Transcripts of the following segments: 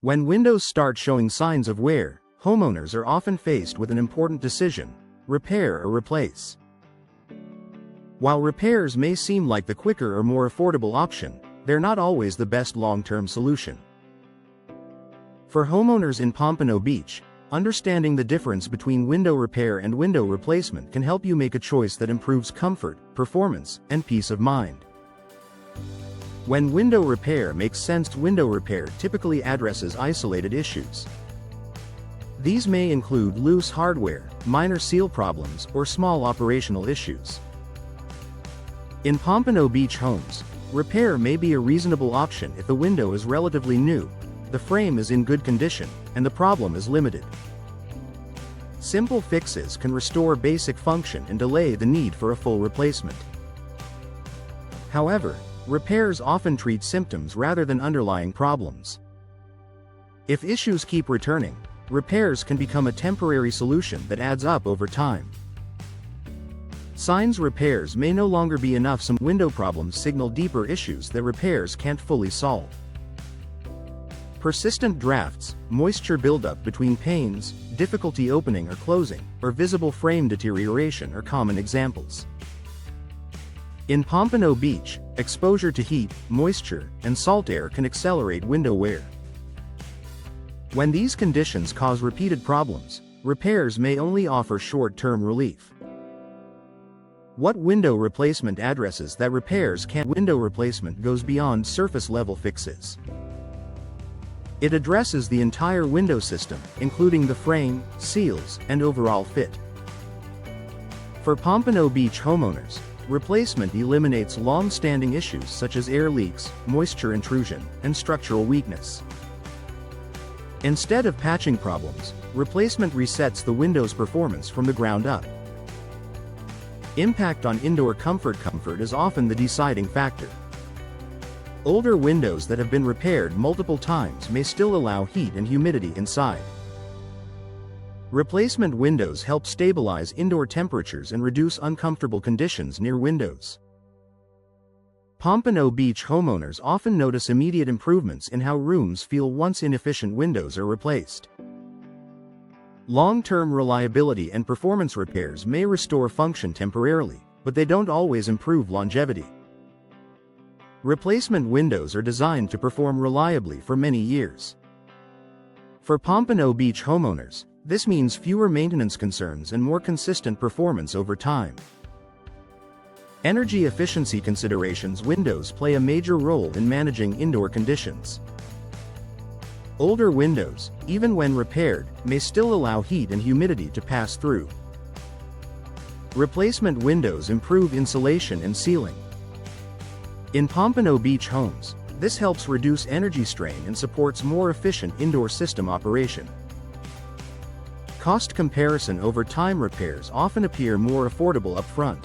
When windows start showing signs of wear, homeowners are often faced with an important decision: repair or replace. While repairs may seem like the quicker or more affordable option, they're not always the best long-term solution. For homeowners in Pompano Beach, understanding the difference between window repair and window replacement can help you make a choice that improves comfort, performance, and peace of mind. When window repair makes sense, window repair typically addresses isolated issues. These may include loose hardware, minor seal problems, or small operational issues. In Pompano Beach homes, repair may be a reasonable option if the window is relatively new, the frame is in good condition, and the problem is limited. Simple fixes can restore basic function and delay the need for a full replacement. However, repairs often treat symptoms rather than underlying problems. If issues keep returning, repairs can become a temporary solution that adds up over time. Signs repairs may no longer be enough. Some window problems signal deeper issues that repairs can't fully solve. Persistent drafts, moisture buildup between panes, difficulty opening or closing, or visible frame deterioration are common examples. In Pompano Beach, exposure to heat, moisture, and salt air can accelerate window wear. When these conditions cause repeated problems, repairs may only offer short-term relief. What window replacement addresses that repairs can't? Window replacement goes beyond surface-level fixes. It addresses the entire window system, including the frame, seals, and overall fit. For Pompano Beach homeowners, replacement eliminates long-standing issues such as air leaks, moisture intrusion, and structural weakness. Instead of patching problems, replacement resets the window's performance from the ground up. Impact on indoor comfort. Comfort is often the deciding factor. Older windows that have been repaired multiple times may still allow heat and humidity inside. Replacement windows help stabilize indoor temperatures and reduce uncomfortable conditions near windows. Pompano Beach homeowners often notice immediate improvements in how rooms feel once inefficient windows are replaced. Long-term reliability and performance repairs may restore function temporarily, but they don't always improve longevity. Replacement windows are designed to perform reliably for many years. For Pompano Beach homeowners, this means fewer maintenance concerns and more consistent performance over time. Energy efficiency considerations. Windows play a major role in managing indoor conditions. Older windows, even when repaired, may still allow heat and humidity to pass through. Replacement windows improve insulation and sealing. In Pompano Beach homes, this helps reduce energy strain and supports more efficient indoor system operation. Cost comparison. Over time, repairs often appear more affordable up front.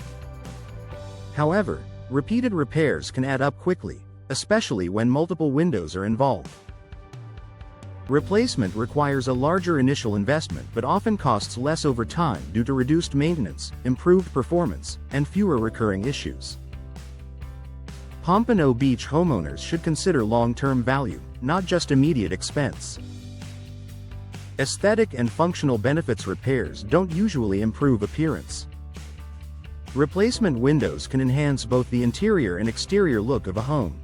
However, repeated repairs can add up quickly, especially when multiple windows are involved. Replacement requires a larger initial investment but often costs less over time due to reduced maintenance, improved performance, and fewer recurring issues. Pompano Beach homeowners should consider long-term value, not just immediate expense. Aesthetic and functional benefits. Repairs don't usually improve appearance. Replacement windows can enhance both the interior and exterior look of a home.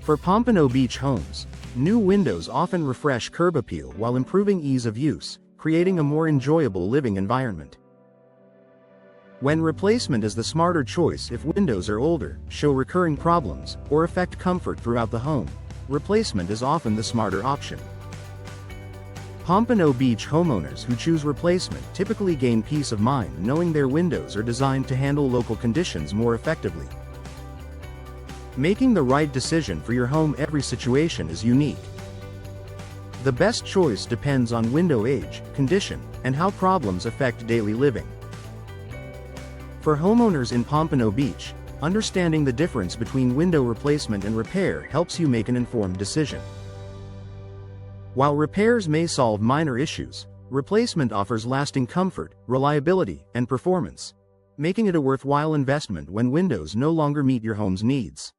For Pompano Beach homes, new windows often refresh curb appeal while improving ease of use, creating a more enjoyable living environment. When replacement is the smarter choice if windows are older, show recurring problems, or affect comfort throughout the home, replacement is often the smarter option. Pompano Beach homeowners who choose replacement typically gain peace of mind knowing their windows are designed to handle local conditions more effectively. Making the right decision for your home. Every situation is unique. The best choice depends on window age, condition, and how problems affect daily living. For homeowners in Pompano Beach, understanding the difference between window replacement and repair helps you make an informed decision. While repairs may solve minor issues, replacement offers lasting comfort, reliability, and performance, making it a worthwhile investment when windows no longer meet your home's needs.